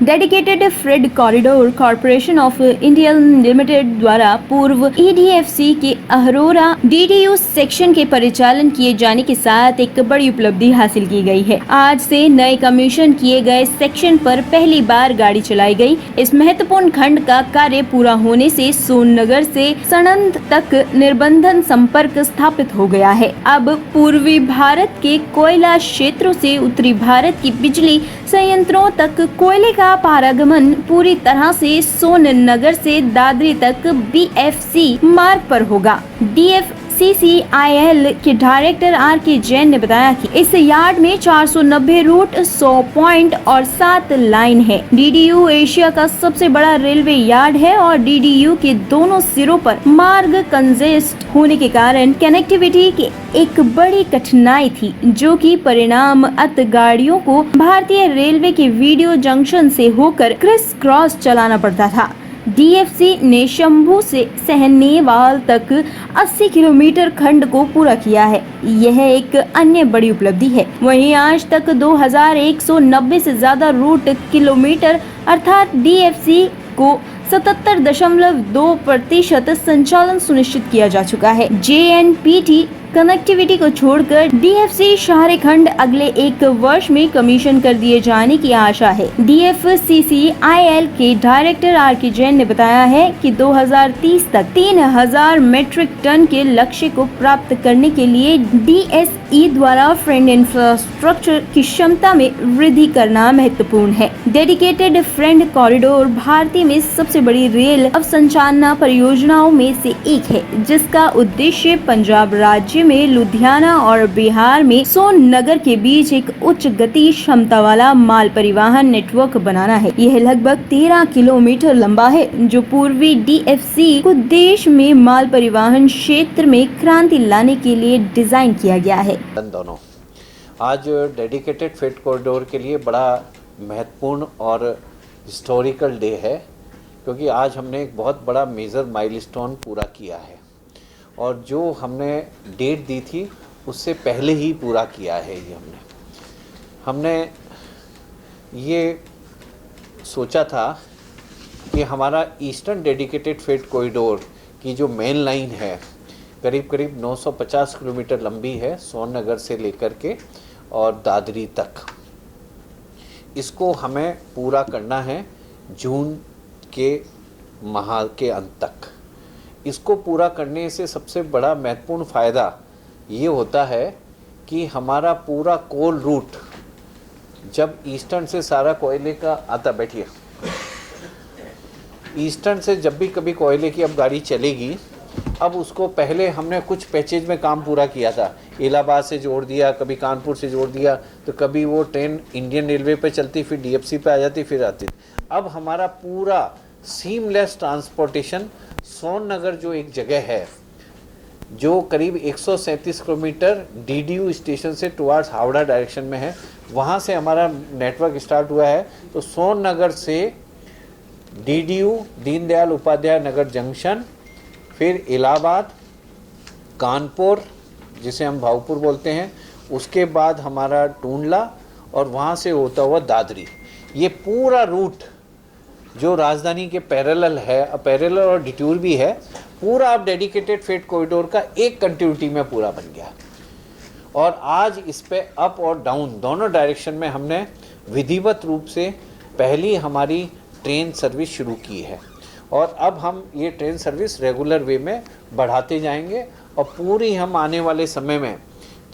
Dedicated freight corridor corporation of India limited द्वारा पूर्व EDFC के अहरोरा डीडीयू सेक्शन के परिचालन किए जाने के साथ एक बड़ी उपलब्धि हासिल की गई है। आज से नए कमीशन किए गए सेक्शन पर पहली बार गाड़ी चलाई गई। इस महत्वपूर्ण खंड का कार्य पूरा होने से सोननगर से सणंद तक निर्बंधन संपर्क स्थापित हो गया है। अब पूर्वी भारत के कोयला क्षेत्रों से उत्तरी भारत की बिजली संयंत्रों तक कोयले का पारागमन पूरी तरह से सोननगर से दादरी तक बीएफसी मार्ग पर होगा। DFCCIL के डायरेक्टर R.K. जैन ने बताया कि इस यार्ड में 490 रूट, 100 पॉइंट और 7 लाइन है। DDU एशिया का सबसे बड़ा रेलवे यार्ड है और DDU के दोनों सिरों पर मार्ग कंजेस्ट होने के कारण कनेक्टिविटी की एक बड़ी कठिनाई थी, जो कि परिणाम गाड़ियों को भारतीय रेलवे के वीडियो जंक्शन से होकर क्रिस क्रॉस चलाना पड़ता था। DFC ने शंभू से सहनेवाल तक 80 किलोमीटर खंड को पूरा किया है। यह एक अन्य बड़ी उपलब्धि है। वहीं आज तक 2190 से ज्यादा रूट किलोमीटर अर्थात DFC को 77.2% संचालन सुनिश्चित किया जा चुका है। JNPT कनेक्टिविटी को छोड़कर DFC शहरी खंड अगले 1 वर्ष में कमीशन कर दिए जाने की आशा है। DFCCIL के डायरेक्टर R.K. जैन ने बताया है कि 2030 तक 3000 मीट्रिक टन के लक्ष्य को प्राप्त करने के लिए DSE द्वारा फ्रेट इंफ्रास्ट्रक्चर की क्षमता में वृद्धि करना महत्वपूर्ण है। डेडिकेटेड फ्रेट कॉरिडोर भारतीय में सबसे बड़ी रेल अवसंरचना परियोजनाओं में से एक है, जिसका उद्देश्य पंजाब राज्य में लुधियाना और बिहार में सोननगर के बीच एक उच्च गति क्षमता वाला माल परिवहन नेटवर्क बनाना है। यह लगभग 13 किलोमीटर लंबा है, जो पूर्वी DFC को देश में माल परिवहन क्षेत्र में क्रांति लाने के लिए डिजाइन किया गया है। दोनों आज डेडिकेटेड फ्रेट कॉरिडोर के लिए बड़ा महत्वपूर्ण और हिस्टोरिकल डे है, क्योंकि आज हमने एक बहुत बड़ा मेजर माइलस्टोन पूरा किया है और जो हमने डेट दी थी उससे पहले ही पूरा किया है। ये हमने ये सोचा था कि हमारा ईस्टर्न डेडिकेटेड फ्रेट कॉरिडोर की जो मेन लाइन है करीब 950 किलोमीटर लंबी है, सोननगर से लेकर के और दादरी तक। इसको हमें पूरा करना है जून के माह के अंत तक। इसको पूरा करने से सबसे बड़ा महत्वपूर्ण फ़ायदा ये होता है कि हमारा पूरा कोल रूट, जब ईस्टर्न से सारा कोयले का आता, बैठिए, ईस्टर्न से जब भी कभी कोयले की अब गाड़ी चलेगी, अब उसको पहले हमने कुछ पैचेज में काम पूरा किया था, इलाहाबाद से जोड़ दिया, कभी कानपुर से जोड़ दिया, तो कभी वो ट्रेन इंडियन रेलवे पे चलती, फिर DFC पे आ जाती, फिर आती। अब हमारा पूरा सीमलेस ट्रांसपोर्टेशन सोननगर जो एक जगह है जो करीब 137 किलोमीटर DDU स्टेशन से टुवार्ड्स हावड़ा डायरेक्शन में है, वहाँ से हमारा नेटवर्क स्टार्ट हुआ है। तो सोननगर से DDU दीनदयाल उपाध्याय नगर जंक्शन, फिर इलाहाबाद, कानपुर जिसे हम भावपुर बोलते हैं, उसके बाद हमारा टूंडला और वहाँ से होता हुआ दादरी। ये पूरा रूट जो राजधानी के पैरेलल है, पैरेलल और डिटूर भी है, पूरा अब डेडिकेटेड फ्रेट कॉरिडोर का एक कंटिन्यूटी में पूरा बन गया। और आज इस पे अप और डाउन दोनों डायरेक्शन में हमने विधिवत रूप से पहली हमारी ट्रेन सर्विस शुरू की है और अब हम ये ट्रेन सर्विस रेगुलर वे में बढ़ाते जाएंगे और पूरी हम आने वाले समय में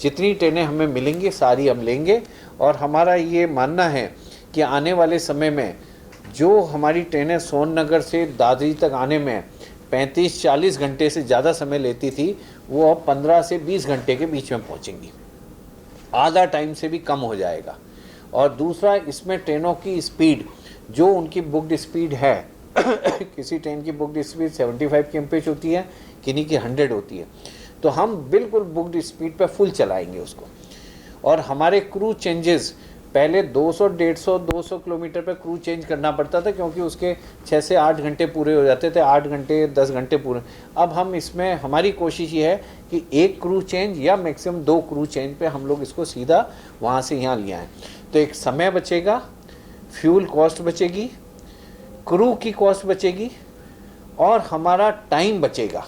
जितनी ट्रेनें हमें मिलेंगी सारी हम लेंगे। और हमारा ये मानना है कि आने वाले समय में जो हमारी ट्रेनें सोननगर से दादरी तक आने में 35-40 घंटे से ज़्यादा समय लेती थी, वो अब 15 से 20 घंटे के बीच में पहुंचेंगी, आधा टाइम से भी कम हो जाएगा। और दूसरा, इसमें ट्रेनों की स्पीड जो उनकी बुक्ड स्पीड है किसी ट्रेन की बुक्ड स्पीड 75 kmph होती है, किन्हीं की 100 होती है, तो हम बिल्कुल बुक्ड स्पीड पे फुल चलाएंगे उसको। और हमारे क्रू चेंजेस पहले 200-150-200 किलोमीटर पे क्रू चेंज करना पड़ता था, क्योंकि उसके 6 से 8 घंटे पूरे हो जाते थे, 8 घंटे 10 घंटे पूरे। अब हम इसमें हमारी कोशिश ये है कि एक क्रू चेंज या मैक्सिमम 2 क्रू चेंज पे हम लोग इसको सीधा वहाँ से यहाँ ले आएँ, तो एक समय बचेगा, फ्यूल कॉस्ट बचेगी, क्रू की कॉस्ट बचेगी और हमारा टाइम बचेगा।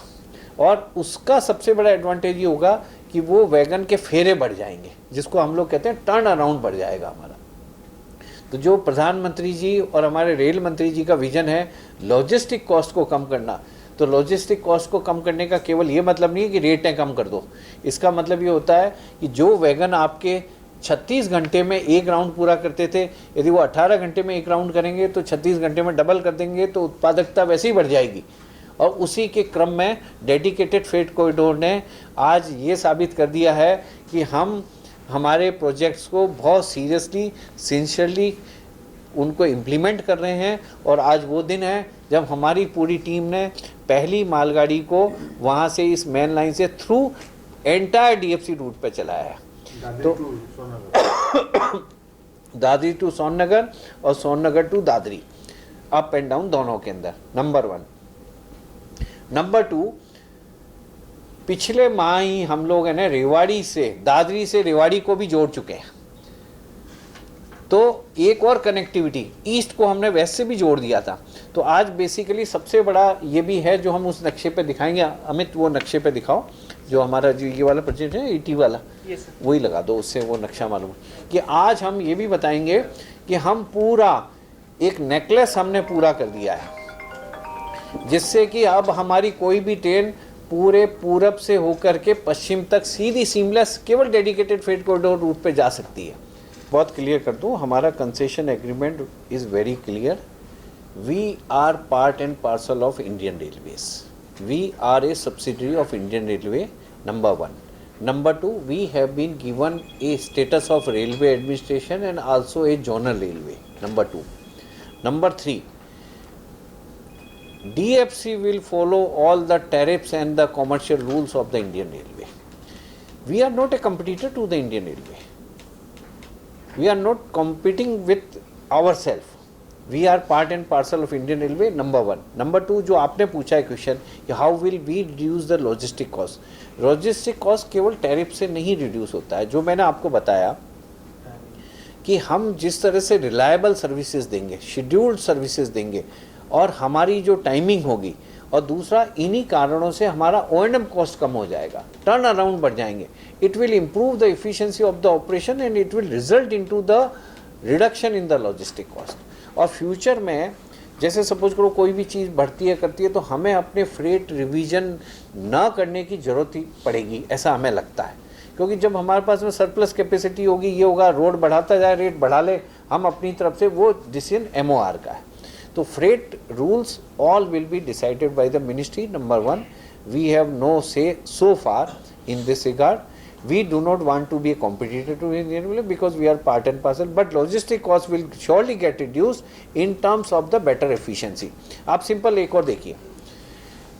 और उसका सबसे बड़ा एडवांटेज ये होगा कि वो वैगन के फेरे बढ़ जाएंगे, जिसको हम लोग कहते हैं टर्न अराउंड बढ़ जाएगा हमारा। तो जो प्रधानमंत्री जी और हमारे रेल मंत्री जी का विजन है लॉजिस्टिक कॉस्ट को कम करना, तो लॉजिस्टिक कॉस्ट को कम करने का केवल ये मतलब नहीं है कि रेटें कम कर दो। इसका मतलब ये होता है कि जो वैगन आपके 36 घंटे में एक राउंड पूरा करते थे, यदि वो 18 घंटे में एक राउंड करेंगे तो 36 घंटे में डबल कर देंगे, तो उत्पादकता वैसे ही बढ़ जाएगी। और उसी के क्रम में डेडिकेटेड फ्रेट कॉरिडोर ने आज ये साबित कर दिया है कि हम हमारे प्रोजेक्ट्स को बहुत सीरियसली, सिंसियरली उनको इम्प्लीमेंट कर रहे हैं। और आज वो दिन है जब हमारी पूरी टीम ने पहली मालगाड़ी को वहाँ से इस मेन लाइन से थ्रू एंटायर DFC रूट पर चलाया है। तो दादरी टू सोननगर और Sonnagar to Dadri, up and down दोनों के अंदर, नंबर 1। नंबर 2, पिछले माह ही हम लोग है ना रेवाड़ी से, दादरी से रेवाड़ी को भी जोड़ चुके हैं। तो एक और कनेक्टिविटी ईस्ट को हमने वेस्ट से भी जोड़ दिया था। तो आज बेसिकली सबसे बड़ा ये भी है जो हम उस नक्शे पे दिखाएंगे। अमित वो नक्शे पे दिखाओ जो हमारा जो ये वाला प्रोजेक्ट है 80 वाला, वही लगा दो, उससे वो नक्शा मालूम कि आज हम ये भी बताएंगे कि हम पूरा एक नेकलेस हमने पूरा कर दिया है, जिससे कि अब हमारी कोई भी ट्रेन पूरे पूरब से होकर के पश्चिम तक सीधी सीमलेस केवल डेडिकेटेड फ्रेट कॉरिडोर रूट पे जा सकती है। बहुत क्लियर कर दूं, हमारा concession agreement is very clear. We are part and parcel of Indian railways. We are a subsidiary of Indian railway, number 1. Number 2, we have been given a status of railway administration and also a zonal railway, number 2. Number 3, DFC will follow all the tariffs and the commercial rules of the Indian Railway. We are not a competitor to the Indian Railway. We are not competing with ourselves. We are part and parcel of Indian Railway, number 1. Number 2, जो आपने पूछा है question कि how will we reduce the logistic cost. Logistic cost केवल tariff से नहीं reduce होता है। जो मैंने आपको बताया कि हम जिस तरह से रिलायबल सर्विसेज देंगे, शेड्यूल्ड सर्विसेज देंगे और हमारी जो टाइमिंग होगी, और दूसरा इन्हीं कारणों से हमारा O&M कॉस्ट कम हो जाएगा, टर्न अराउंड बढ़ जाएंगे। It will improve the efficiency of the operation and it will result into the reduction in the logistic cost. और फ्यूचर में जैसे सपोज करो कोई भी चीज़ बढ़ती है करती है तो हमें अपने फ्रेट रिवीजन ना करने की ज़रूरत ही पड़ेगी, ऐसा हमें लगता है। क्योंकि जब हमारे पास में सरप्लस कैपेसिटी होगी, ये होगा रोड बढ़ाता जाए, रेट बढ़ा ले हम अपनी तरफ से, वो डिसीजन MOR का है। तो freight rules all will be decided by the ministry, number 1. We have no say so far in this regard. We do not want to be a competitor to Indian Railway because we are part and parcel, but logistic costs will surely get reduced in terms of the better efficiency. आप simple एक और देखिए,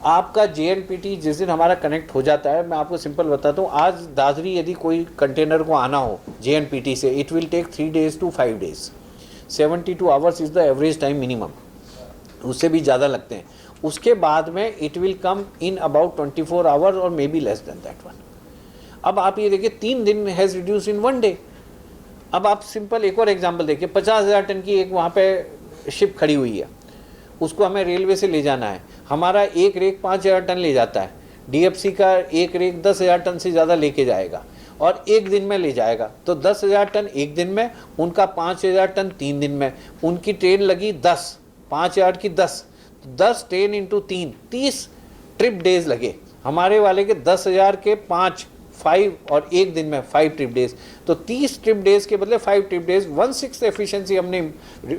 आपका JNPT जिस दिन हमारा connect हो जाता है, मैं आपको सिंपल बताता हूँ, आज दादरी यदि कोई कंटेनर को आना हो JNPT से, it will take 3 days to 5 days. 72 hours is the average time minimum. उससे भी ज़्यादा लगते हैं। उसके बाद में it will come in about 24 hours or maybe less than that one. अब आप ये देखिए 3 दिन हैज़ रिड्यूस इन 1 डे। अब आप सिंपल एक और एग्जांपल देखिए, 50,000 टन की एक वहाँ पे शिप खड़ी हुई है, उसको हमें रेलवे से ले जाना है। हमारा एक रेक 5,000 टन ले जाता है, DFC का एक रेक 10,000 टन से ज़्यादा लेके जाएगा और एक दिन में ले जाएगा। तो 10,000 टन एक दिन में, उनका 5,000 टन 3 दिन में, उनकी ट्रेन लगी 10, 5,000 की 10, 10 ट्रेन इंटू 3, 30 ट्रिप डेज लगे। हमारे वाले के 10,000 के 5 और एक दिन में 5 ट्रिप डेज, तो 30 ट्रिप डेज के बदले 5 ट्रिप डेज, 1/6 एफिशिएंसी हमने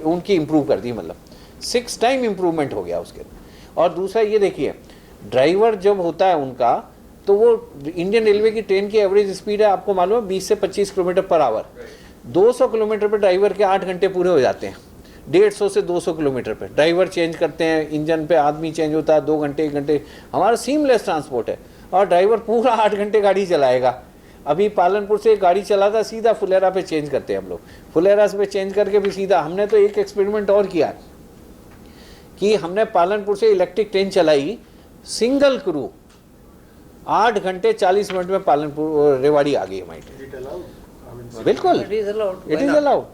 उनकी इंप्रूव कर दी, मतलब 6 टाइम इंप्रूवमेंट हो गया उसके। और दूसरा ये देखिए, ड्राइवर जब होता है उनका, तो वो इंडियन रेलवे की ट्रेन की एवरेज स्पीड है आपको मालूम है 20 से 25 किलोमीटर पर आवर। 200 किलोमीटर पर ड्राइवर के 8 घंटे पूरे हो जाते हैं। 150 से 200 किलोमीटर पे ड्राइवर चेंज करते हैं, इंजन पे आदमी चेंज होता है 2 घंटे 1 घंटे। हमारा सीमलेस ट्रांसपोर्ट है और ड्राइवर पूरा 8 घंटे गाड़ी चलाएगा। अभी पालनपुर से गाड़ी चलाता सीधा फुलेरा पे चेंज करते हैं हम लोग, फुलेरा पे चेंज करके भी सीधा। हमने तो एक एक्सपेरिमेंट और किया कि हमने पालनपुर से इलेक्ट्रिक ट्रेन चलाई, सिंगल क्रू 8 घंटे 40 मिनट में पालनपुर रेवाड़ी आ गई हमारी ट्रेन। बिल्कुल, इट इज अलाउड।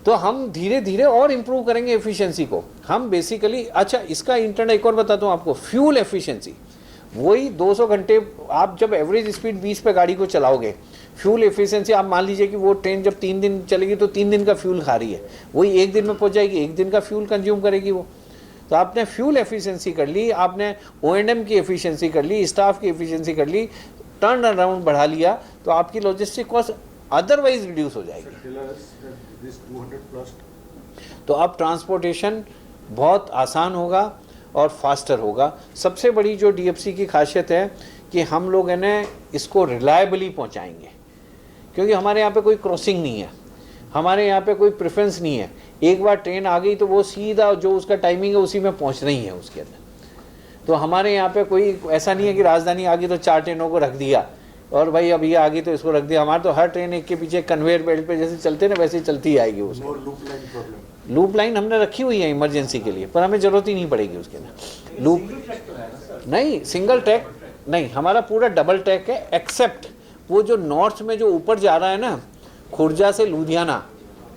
तो हम धीरे धीरे और इम्प्रूव करेंगे एफिशिएंसी को। हम बेसिकली, अच्छा इसका इंटरनल एक और बताता हूँ आपको, फ्यूल एफिशिएंसी वही 200 घंटे आप जब एवरेज स्पीड 20 पे गाड़ी को चलाओगे, फ्यूल एफिशिएंसी आप मान लीजिए कि वो ट्रेन जब 3 दिन चलेगी तो 3 दिन का फ्यूल खा रही है, वही 1 दिन में पहुंच जाएगी, 1 दिन का फ्यूल कंज्यूम करेगी वो। तो आपने फ्यूल एफिशिएंसी कर ली, आपने O&M की एफिशिएंसी कर ली, स्टाफ की एफिशिएंसी कर ली, टर्न अराउंड बढ़ा लिया, तो आपकी लॉजिस्टिक कॉस्ट अदरवाइज रिड्यूस हो जाएगी। तो अब ट्रांसपोर्टेशन बहुत आसान होगा और फास्टर होगा। सबसे बड़ी जो DFC की खासियत है कि हम लोग है ना इसको रिलायबली पहुंचाएंगे, क्योंकि हमारे यहाँ पे कोई क्रॉसिंग नहीं है, हमारे यहाँ पे कोई प्रेफरेंस नहीं है। एक बार ट्रेन आ गई तो वो सीधा जो उसका टाइमिंग है उसी में पहुँच रही है उसके अंदर। तो हमारे यहाँ पे कोई ऐसा नहीं है कि राजधानी आ गई तो 4 ट्रेनों को रख दिया और भाई अब ये आ गई तो इसको रख दिया। हमारे तो हर ट्रेन एक के पीछे कन्वेयर बेल्ट पे जैसे चलते ना वैसे ही चलती आएगी उसको। लूप लाइन हमने रखी हुई है इमरजेंसी के लिए, पर हमें जरूरत ही नहीं पड़ेगी उसके अंदर। लूप नहीं, सिंगल ट्रैक नहीं, हमारा पूरा डबल ट्रैक है, एक्सेप्ट वो जो नॉर्थ में जो ऊपर जा रहा है ना खुर्जा से लुधियाना,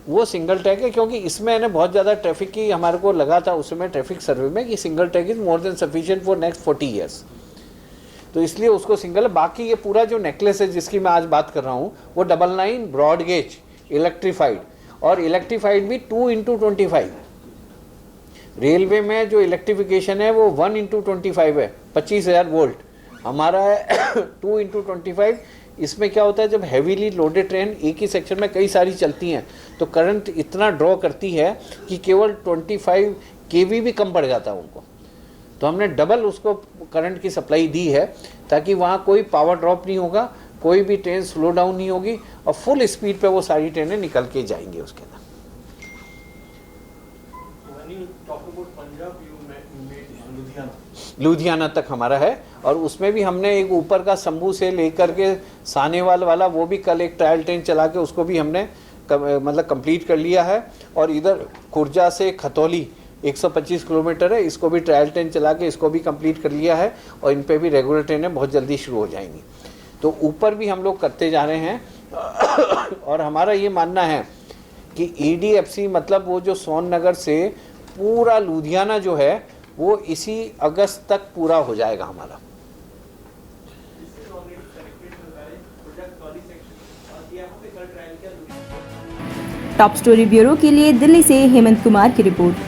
वो सिंगल ट्रैक है, क्योंकि इसमें है ना बहुत ज़्यादा ट्रैफिक की हमारे को लगा था उस समय ट्रैफिक सर्वे में कि single track is more than sufficient for next 40 years, तो इसलिए उसको सिंगल है। बाकी ये पूरा जो नेकलेस है जिसकी मैं आज बात कर रहा हूँ वो double line broad gauge electrified, और इलेक्ट्रीफाइड भी 2x25। रेलवे में जो इलेक्ट्रिफिकेशन है वो 1x25 है, 25,000 वोल्ट। हमारा है 2x25। इसमें क्या होता है, जब हैवीली लोडेड ट्रेन एक ही सेक्शन में कई सारी चलती हैं तो करंट इतना ड्रॉ करती है कि केवल 25 kV भी कम पड़ जाता है उनको। तो हमने डबल उसको करंट की सप्लाई दी है ताकि वहाँ कोई पावर ड्रॉप नहीं होगा, कोई भी ट्रेन स्लो डाउन नहीं होगी और फुल स्पीड पे वो सारी ट्रेनें निकल के जाएंगी उसके अंदर। लुधियाना तक हमारा है, और उसमें भी हमने एक ऊपर का शंभू से लेकर के सानेवाल वाला वो भी कल एक ट्रायल ट्रेन चला के उसको भी हमने मतलब कंप्लीट कर लिया है। और इधर खुर्जा से खतौली 125 किलोमीटर है, इसको भी ट्रायल ट्रेन चला के इसको भी कंप्लीट कर लिया है, और इन पे भी रेगुलर ट्रेनें बहुत जल्दी शुरू हो जाएंगी। तो ऊपर भी हम लोग करते जा रहे हैं और हमारा ये मानना है कि EDFC मतलब वो जो सोननगर से पूरा लुधियाना जो है वो इसी अगस्त तक पूरा हो जाएगा हमारा। टॉप स्टोरी ब्यूरो के लिए दिल्ली से हेमंत कुमार की रिपोर्ट।